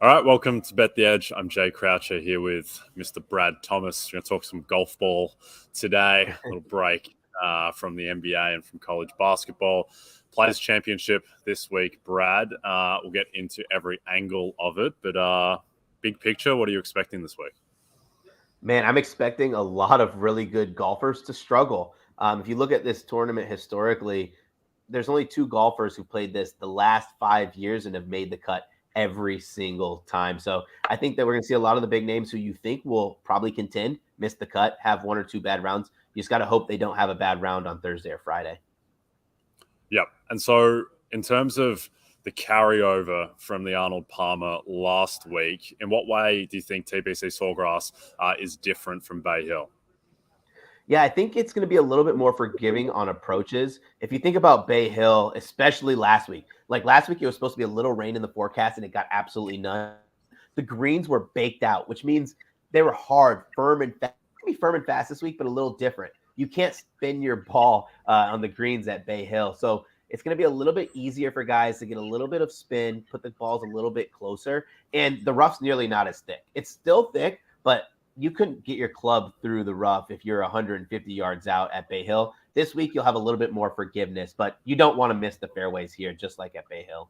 All right, welcome to Bet the Edge. I'm Jay Croucher here with Mr. Brad Thomas. We're going to talk some golf ball today. A little break from the NBA and from college basketball. Players Championship this week, Brad. We'll get into every angle of it, but big picture, what are you expecting this week? Man, I'm expecting a lot of really good golfers to struggle. If you look at this tournament historically, there's only two golfers who played this the last 5 years and have made the cut every single time. So I think that we're going to see a lot of the big names who you think will probably contend, miss the cut, have one or two bad rounds. You just got to hope they don't have a bad round on Thursday or Friday. Yep. And so in terms of the carryover from the Arnold Palmer last week, in what way do you think TPC Sawgrass is different from Bay Hill? Yeah, I think it's going to be a little bit more forgiving on approaches. If you think about Bay Hill, especially last week, like last week, it was supposed to be a little rain in the forecast and it got absolutely none. The greens were baked out, which means they were hard, firm, and fast. Be firm and fast this week, but a little different. You can't spin your ball on the greens at Bay Hill. So it's going to be a little bit easier for guys to get a little bit of spin, put the balls a little bit closer. And the rough's nearly not as thick. It's still thick, but you couldn't get your club through the rough if you're 150 yards out at Bay Hill. This week, you'll have a little bit more forgiveness, but you don't want to miss the fairways here, just like at Bay Hill.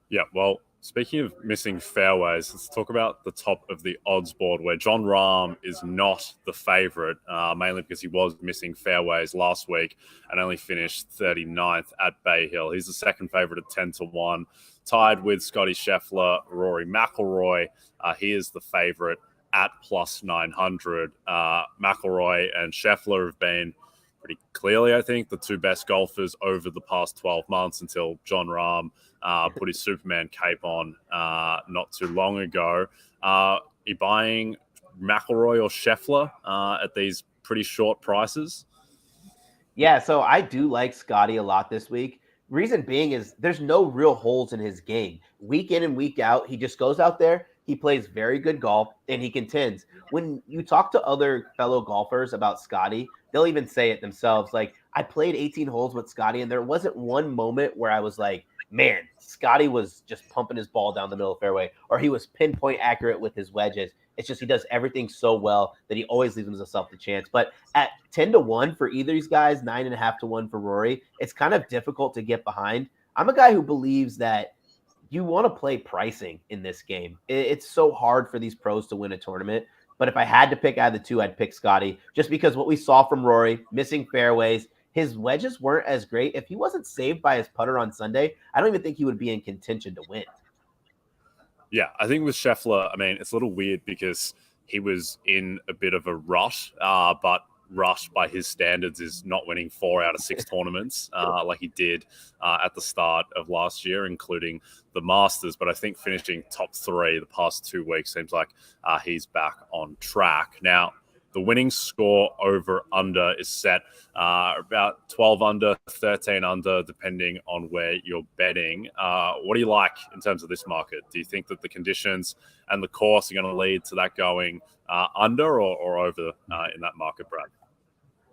Yeah, well, speaking of missing fairways, let's talk about the top of the odds board where Jon Rahm is not the favorite, mainly because he was missing fairways last week and only finished 39th at Bay Hill. He's the second favorite at 10-1, tied with Scottie Scheffler, Rory McIlroy. He is the favorite at plus 900. McIlroy and Scheffler have been pretty clearly, I think, the two best golfers over the past 12 months until Jon Rahm put his Superman cape on not too long ago. Are you buying McIlroy or Scheffler at these pretty short prices? Yeah, so I do like Scottie a lot this week. Reason being is there's no real holes in his game. Week in and week out, he just goes out there, he plays very good golf, and he contends. When you talk to other fellow golfers about Scottie, they'll even say it themselves. Like, I played 18 holes with Scottie, and there wasn't one moment where I was like, man, Scottie was just pumping his ball down the middle of the fairway, or he was pinpoint accurate with his wedges. It's just he does everything so well that he always leaves himself the chance. But at 10-1 for either of these guys, 9.5-1 for Rory, it's kind of difficult to get behind. I'm a guy who believes that you want to play pricing in this game. It's so hard for these pros to win a tournament. But if I had to pick out of the two, I'd pick Scottie, just because what we saw from Rory, missing fairways, his wedges weren't as great. If he wasn't saved by his putter on Sunday, I don't even think he would be in contention to win. Yeah, I think with Scheffler, I mean, it's a little weird because he was in a bit of a rush, but rush by his standards is not winning 4 out of 6 tournaments like he did at the start of last year, including the Masters. But I think finishing top 3 the past 2 weeks seems like he's back on track. Now, the winning score over under is set about 12 under, 13 under, depending on where you're betting. What do you like in terms of this market? Do you think that the conditions and the course are going to lead to that going under or over in that market, Brad?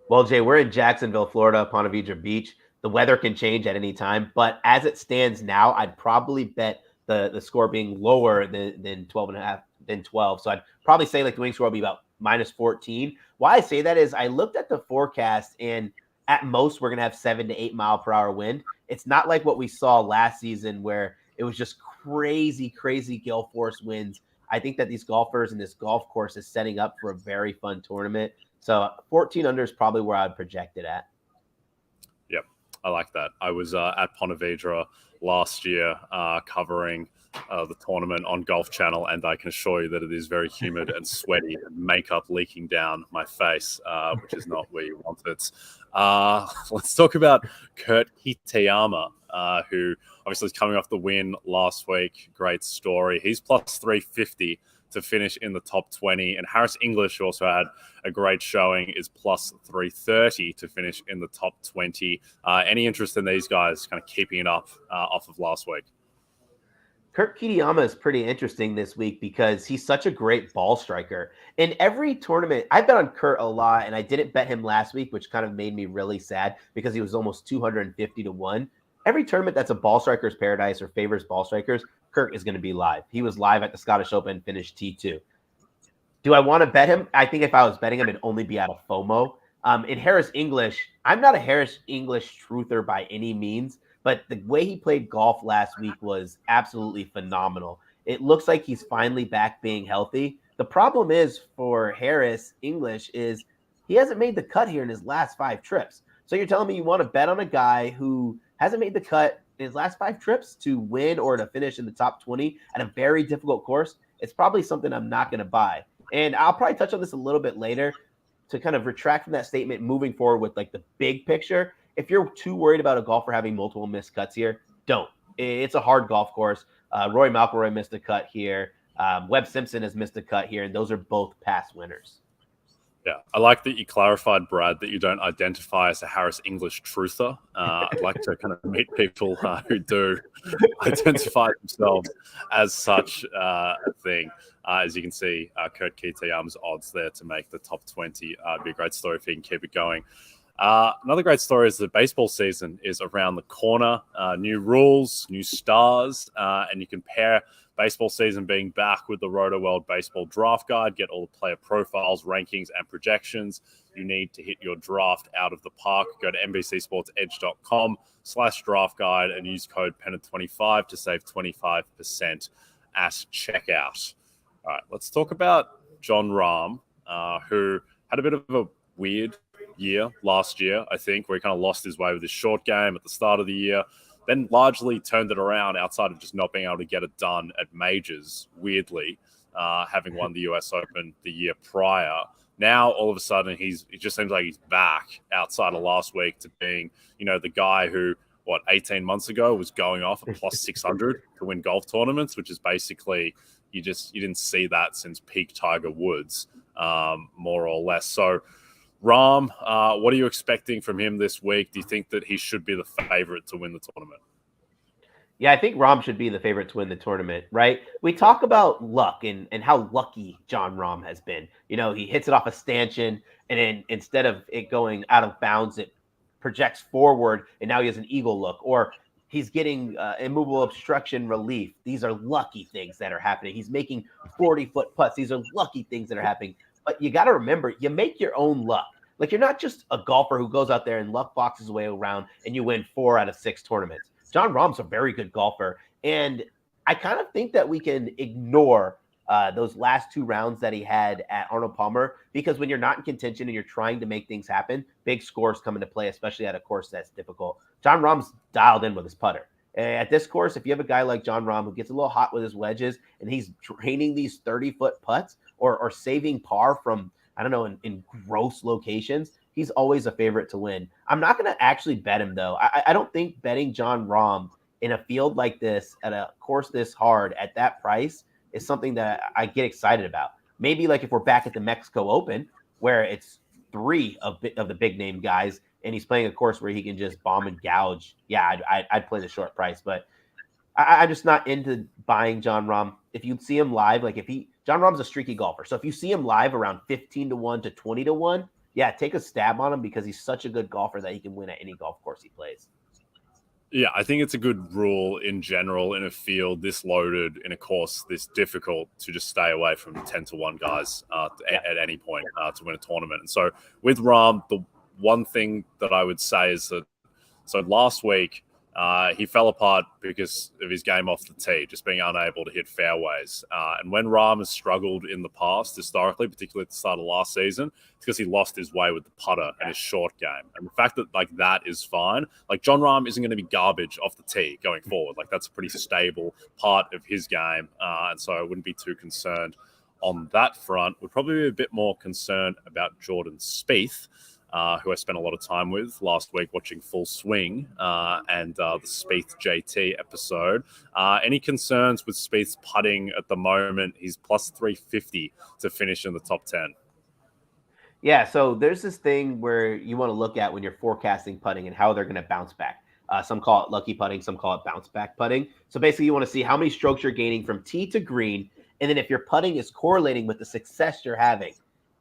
Well, Jay, we're in Jacksonville, Florida, Ponte Vedra Beach. The weather can change at any time, but as it stands now, I'd probably bet the score being lower than 12.5 than 12. So I'd probably say like the winning score will be about minus 14. Why I say that is I looked at the forecast and at most we're going to have 7 to 8 mile per hour wind. It's not like what we saw last season where it was just crazy gale force winds. I think that these golfers and this golf course is setting up for a very fun tournament. So 14 under is probably where I'd project it at. Yep, I like that. I was at Ponte Vedra last year covering the tournament on Golf Channel, and I can assure you that it is very humid and sweaty and makeup leaking down my face, which is not where you want it. Let's talk about Kurt Kitayama, who obviously is coming off the win last week. Great story. He's plus 350 to finish in the top 20. And Harris English, who also had a great showing, is plus 330 to finish in the top 20. Any interest in these guys kind of keeping it up off of last week? Kurt Kitayama is pretty interesting this week because he's such a great ball striker. In every tournament, I bet on Kurt a lot, and I didn't bet him last week, which kind of made me really sad because he was almost 250-1. every tournament that's a ball striker's paradise or favors ball strikers, Kirk is going to be live. He was live at the Scottish Open, finished T2. Do I want to bet him? I think if I was betting him, it'd only be out of FOMO. In Harris English, I'm not a Harris English truther by any means, but the way he played golf last week was absolutely phenomenal. It looks like he's finally back being healthy. The problem is for Harris English is he hasn't made the cut here in his last 5 trips. So you're telling me you want to bet on a guy who hasn't made the cut in his last 5 trips to win or to finish in the top 20 at a very difficult course? It's probably something I'm not going to buy. And I'll probably touch on this a little bit later to kind of retract from that statement moving forward with like the big picture. If you're too worried about a golfer having multiple missed cuts here, don't. It's a hard golf course. Rory McIlroy missed a cut here. Webb Simpson has missed a cut here, and those are both past winners. Yeah, I like that you clarified, Brad, that you don't identify as a Harris English truther. I'd like to kind of meet people who do identify themselves as such a thing. As you can see, Kurt Kitayama's odds there to make the top 20. It'd be a great story if he can keep it going. Another great story is the baseball season is around the corner. New rules, new stars, and you can pair baseball season being back with the Roto World Baseball Draft Guide. Get all the player profiles, rankings, and projections you need to hit your draft out of the park. Go to NBCSportsEdge.com/draft guide and use code PENNANT25 to save 25% at checkout. All right, let's talk about Jon Rahm, who had a bit of a weird year last year, I think, where he kind of lost his way with his short game at the start of the year, then largely turned it around outside of just not being able to get it done at majors, weirdly, having won the US Open the year prior. Now, all of a sudden, it just seems like he's back outside of last week to being, the guy who, 18 months ago was going off at plus 600 to win golf tournaments, which is basically, you didn't see that since peak Tiger Woods, more or less. So, Rahm, what are you expecting from him this week? Do you think that he should be the favorite to win the tournament? Yeah, I think Rahm should be the favorite to win the tournament, right? We talk about luck and how lucky Jon Rahm has been. He hits it off a stanchion, and then instead of it going out of bounds, it projects forward, and now he has an eagle look. Or he's getting immovable obstruction relief. These are lucky things that are happening. He's making 40-foot putts. These are lucky things that are happening. But you got to remember, you make your own luck. Like, you're not just a golfer who goes out there and luck boxes way around and you win 4 out of 6 tournaments. Jon Rahm's a very good golfer. And I kind of think that we can ignore those last 2 rounds that he had at Arnold Palmer, because when you're not in contention and you're trying to make things happen, big scores come into play, especially at a course that's difficult. Jon Rahm's dialed in with his putter. At this course, if you have a guy like Jon Rahm who gets a little hot with his wedges and he's draining these 30-foot putts or saving par from, in gross locations, he's always a favorite to win. I'm not going to actually bet him, though. I don't think betting Jon Rahm in a field like this at a course this hard at that price is something that I get excited about. Maybe like if we're back at the Mexico Open where it's 3 of the big name guys and he's playing a course where he can just bomb and gouge. Yeah, I'd play the short price, but I'm just not into buying Jon Rahm. If you see him live, Jon Rahm's a streaky golfer. So if you see him live around 15-1 to 20-1, yeah, take a stab on him because he's such a good golfer that he can win at any golf course he plays. Yeah, I think it's a good rule in general in a field this loaded, in a course this difficult, to just stay away from 10-1 guys at any point to win a tournament. And so with Rahm, the one thing that I would say is that, so last week, he fell apart because of his game off the tee, just being unable to hit fairways. And when Rahm has struggled in the past, historically, particularly at the start of last season, it's because he lost his way with the putter and his short game. And the fact that that is fine, Jon Rahm isn't going to be garbage off the tee going forward. That's a pretty stable part of his game. And so I wouldn't be too concerned on that front. Would probably be a bit more concerned about Jordan Spieth, who I spent a lot of time with last week watching Full Swing and the Spieth JT episode. Any concerns with Spieth's putting at the moment? He's plus 350 to finish in the top 10. Yeah, so there's this thing where you want to look at when you're forecasting putting and how they're going to bounce back. Some call it lucky putting, some call it bounce back putting. So basically you want to see how many strokes you're gaining from tee to green, and then if your putting is correlating with the success you're having.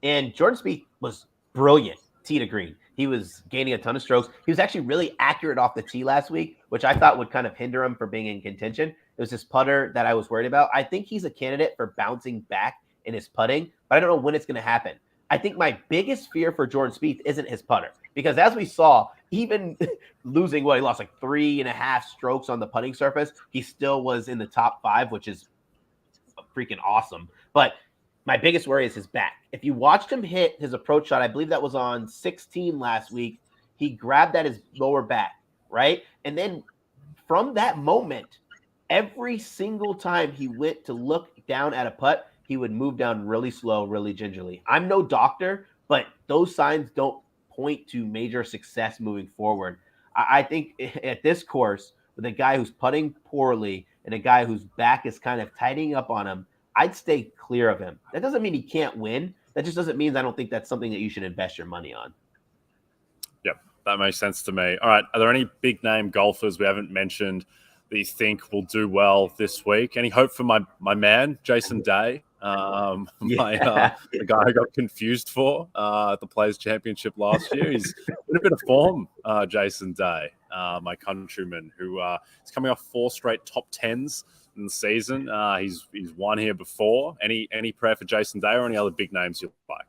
And Jordan Spieth was brilliant tee to green. He was gaining a ton of strokes. He was actually really accurate off the tee last week, which I thought would kind of hinder him from being in contention. It was his putter that I was worried about. I think he's a candidate for bouncing back in his putting, but I don't know when it's going to happen. I think my biggest fear for Jordan Spieth isn't his putter, because as we saw, even losing he lost like 3.5 strokes on the putting surface, he still was in the top 5, which is freaking awesome. But my biggest worry is his back. If you watched him hit his approach shot, I believe that was on 16 last week, he grabbed at his lower back, right? And then from that moment, every single time he went to look down at a putt, he would move down really slow, really gingerly. I'm no doctor, but those signs don't point to major success moving forward. I think at this course, with a guy who's putting poorly and a guy whose back is kind of tightening up on him, I'd stay clear of him. That doesn't mean he can't win. That just doesn't mean I don't think that's something that you should invest your money on. Yep, that makes sense to me. All right, are there any big name golfers we haven't mentioned that you think will do well this week? Any hope for my man, Jason Day? The guy I got confused for at the Players Championship last year. He's in a bit of form, Jason Day, my countryman, who is coming off 4 straight top 10s in the season. He's won here before. Any prayer for Jason Day or any other big names you like?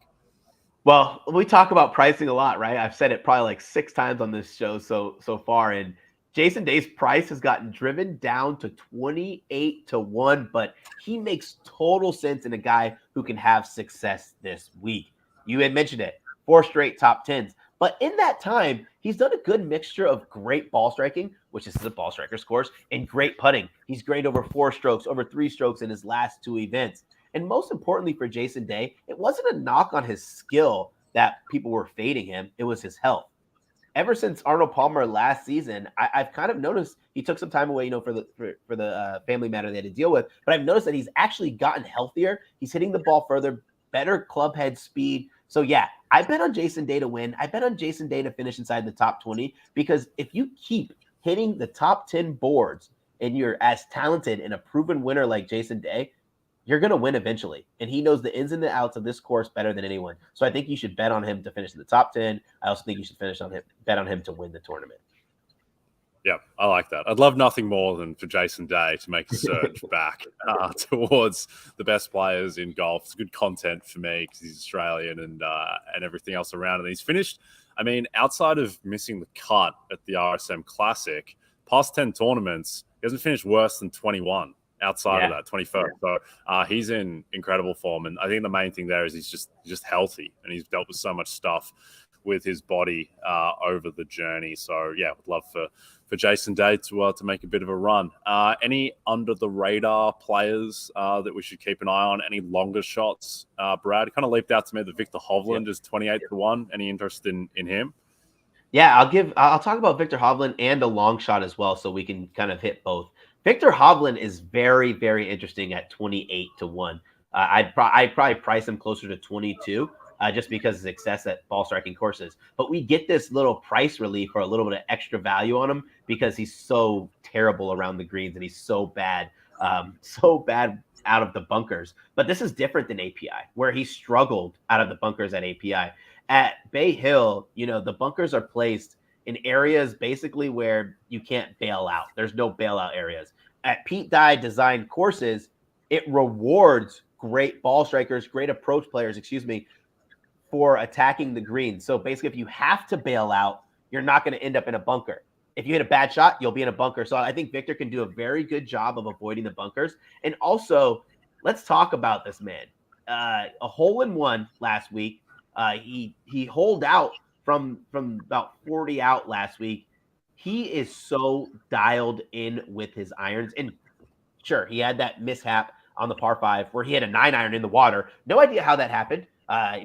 Well, we talk about pricing a lot, right? I've said it probably like 6 times on this show so far, and Jason Day's price has gotten driven down to 28-1, but he makes total sense in a guy who can have success this week. You had mentioned it, 4 straight top 10s. But in that time, he's done a good mixture of great ball striking, which is the ball striker's course, and great putting. He's great over 4 strokes, over 3 strokes in his last 2 events. And most importantly for Jason Day, it wasn't a knock on his skill that people were fading him. It was his health. Ever since Arnold Palmer last season, I've kind of noticed he took some time away, for the family matter they had to deal with. But I've noticed that he's actually gotten healthier. He's hitting the ball further, better club head speed. So yeah, I bet on Jason Day to win. I bet on Jason Day to finish inside the top 20, because if you keep hitting the top 10 boards and you're as talented and a proven winner like Jason Day, you're going to win eventually. And he knows the ins and the outs of this course better than anyone. So I think you should bet on him to finish in the top 10. I also think you should bet on him to win the tournament. Yeah, I like that. I'd love nothing more than for Jason Day to make a surge back towards the best players in golf. It's good content for me because he's Australian and everything else around. And he's finished, I mean, outside of missing the cut at the RSM Classic, past 10 tournaments, he hasn't finished worse than 21. Outside of that, 21st. So he's in incredible form. And I think the main thing there is he's just healthy, and he's dealt with so much stuff with his body over the journey. So, yeah, would love for Jason Day to make a bit of a run. Any under-the-radar players that we should keep an eye on? Any longer shots? Brad, it kind of leaped out to me that Victor Hovland is 28-1. Any interest in him? Yeah, I'll talk about Victor Hovland and a long shot as well, so we can kind of hit both. Victor Hovland is very, very interesting at 28-1. I'd probably price him closer to 22 just because of success at ball striking courses. But we get this little price relief or a little bit of extra value on him because he's so terrible around the greens and he's so bad out of the bunkers. But this is different than API, where he struggled out of the bunkers at API. At Bay Hill, the bunkers are placed in areas basically where you can't bail out. There's no bailout areas. At Pete Dye designed courses, it rewards great ball strikers, great approach players, for attacking the green. So basically, if you have to bail out, you're not going to end up in a bunker. If you hit a bad shot, you'll be in a bunker. So I think Victor can do a very good job of avoiding the bunkers. And also, let's talk about this man. A hole-in-one last week. He holed out from about 40 out last week. He is so dialed in with his irons. And sure, he had that mishap on the par 5 where he had a 9-iron in the water. No idea how that happened.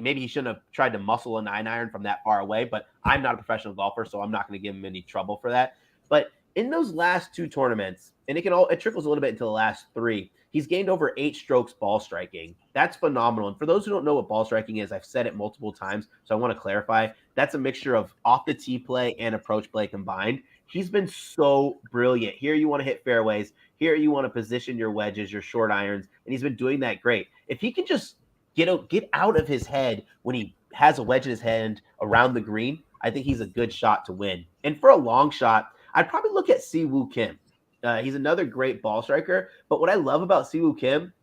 Maybe he shouldn't have tried to muscle a 9-iron from that far away, but I'm not a professional golfer, so I'm not going to give him any trouble for that. But in those last 2 tournaments, and it trickles a little bit into the last 3, he's gained over 8 strokes ball striking. That's phenomenal. And for those who don't know what ball striking is, I've said it multiple times, so I want to clarify. That's a mixture of off the tee play and approach play combined. He's been so brilliant. Here you want to hit fairways. Here you want to position your wedges, your short irons, and he's been doing that great. If he can just get out of his head when he has a wedge in his hand around the green, I think he's a good shot to win. And for a long shot, I'd probably look at Siwoo Kim. He's another great ball striker. But what I love about Siwoo Kim,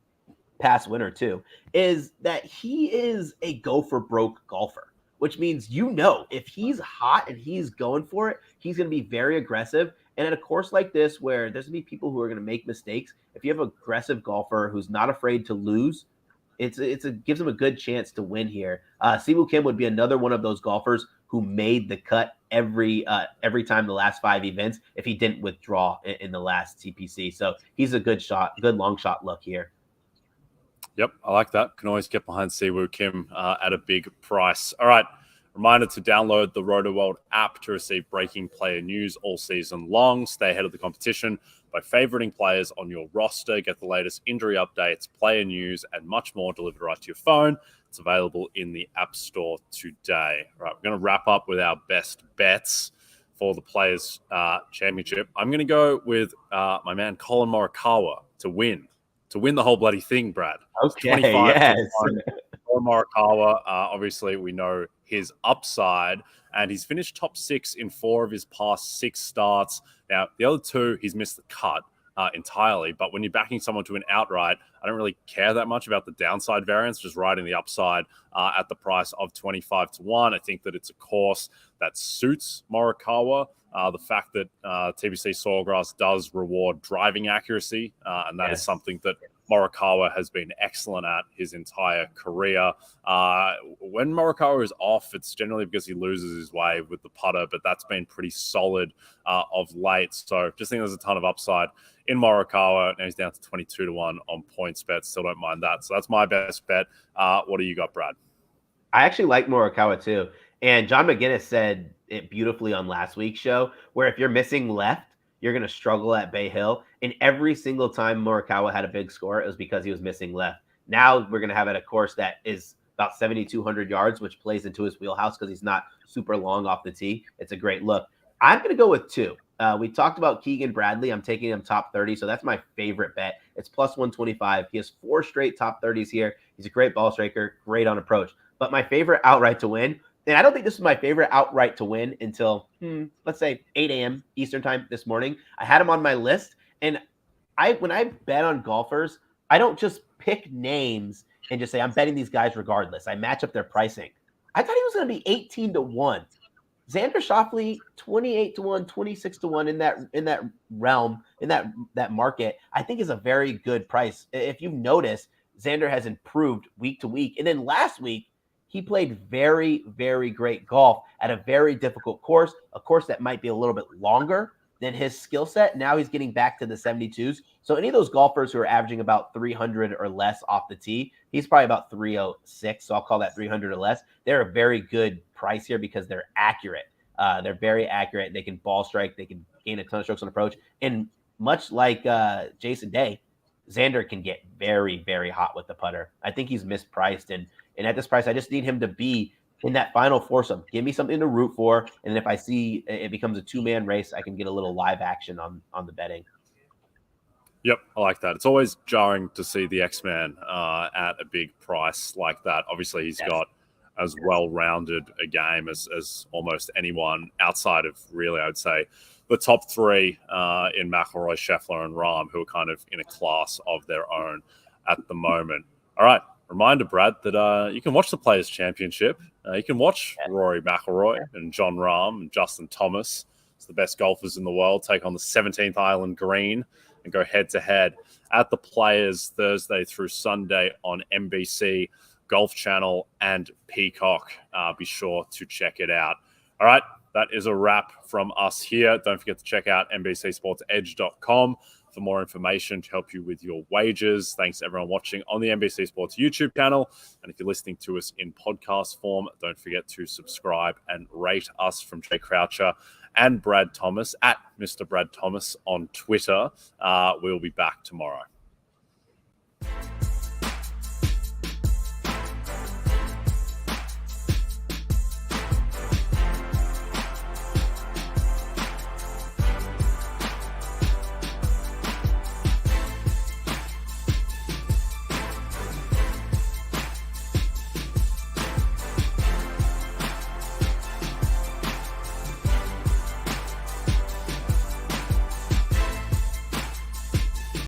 past winner too, is that he is a go for broke golfer, which means if he's hot and he's going for it, he's going to be very aggressive. And at a course like this, where there's going to be people who are going to make mistakes, if you have an aggressive golfer who's not afraid to lose, it gives him a good chance to win here. Siwoo Kim would be another one of those golfers who made the cut every time the last 5 events if he didn't withdraw in the last TPC. So he's a good long shot look here. Yep, I like that. Can always get behind Siwoo Kim at a big price. All right, reminder to download the RotoWorld app to receive breaking player news all season long. Stay ahead of the competition by favoriting players on your roster. Get the latest injury updates, player news, and much more delivered right to your phone. It's available in the App Store today. All right, we're going to wrap up with our best bets for the Players' Championship. I'm going to go with my man Colin Morikawa to win the whole bloody thing, Brad. Okay, 25 yes. Morikawa, obviously we know his upside, and he's finished top 6 in 4 of his past 6 starts. Now, the other 2, he's missed the cut entirely, but when you're backing someone to an outright, I don't really care that much about the downside variance, just riding the upside at the price of 25 to 1. I think that it's a course that suits Morikawa. The fact that TBC Sawgrass does reward driving accuracy, and that is something that Morikawa has been excellent at his entire career. When Morikawa is off, it's generally because he loses his way with the putter, but that's been pretty solid of late. So just think there's a ton of upside in Morikawa. Now he's down to 22 to 1 on PointsBet. Still don't mind that. So that's my best bet. What do you got, Brad? I actually like Morikawa too. And John McGinnis said it beautifully on last week's show, where if you're missing left, you're going to struggle at Bay Hill. And every single time Morikawa had a big score, it was because he was missing left. Now we're going to have at a course that is about 7,200 yards, which plays into his wheelhouse because he's not super long off the tee. It's a great look. I'm going to go with 2. We talked about Keegan Bradley. I'm taking him top 30, so that's my favorite bet. It's plus 125. He has 4 straight top 30s here. He's a great ball striker, great on approach. But my favorite outright to win, and I don't think this is my favorite outright to win until, let's say, 8 a.m. Eastern time this morning. I had him on my list, and when I bet on golfers, I don't just pick names and just say, I'm betting these guys regardless. I match up their pricing. I thought he was going to be 18 to 1. Xander Schauffele, 28 to 1, 26 to 1 in that realm, in that market, I think is a very good price. If you notice, Xander has improved week to week. And then last week, he played very, very great golf at a very difficult course, a course that might be a little bit longer than his skill set. Now he's getting back to the 72s. So any of those golfers who are averaging about 300 or less off the tee, he's probably about 306. So I'll call that 300 or less. They're a very good price here because they're accurate. They're very accurate. They can ball strike. They can gain a ton of strokes on approach. And much like Jason Day, Xander can get very, very hot with the putter. I think he's mispriced. And at this price, I just need him to be in that final foursome. Give me something to root for. And if I see it becomes a 2-man race, I can get a little live action on the betting. Yep, I like that. It's always jarring to see the X-Man at a big price like that. Obviously, he's got as well-rounded a game as almost anyone outside of, really, I would say, the top 3 in McIlroy, Scheffler, and Rahm, who are kind of in a class of their own at the moment. All right. Reminder, Brad, that you can watch the Players' Championship. You can watch Rory McIlroy and John Rahm and Justin Thomas. It's the best golfers in the world. Take on the 17th Island Green and go head-to-head at the Players Thursday through Sunday on NBC, Golf Channel, and Peacock. Be sure to check it out. All right, that is a wrap from us here. Don't forget to check out NBCSportsEdge.com for more information to help you with your wagers. Thanks to everyone watching on the NBC Sports YouTube channel. And if you're listening to us in podcast form, don't forget to subscribe and rate us from Jay Croucher and Brad Thomas at Mr. Brad Thomas on Twitter. We'll be back tomorrow.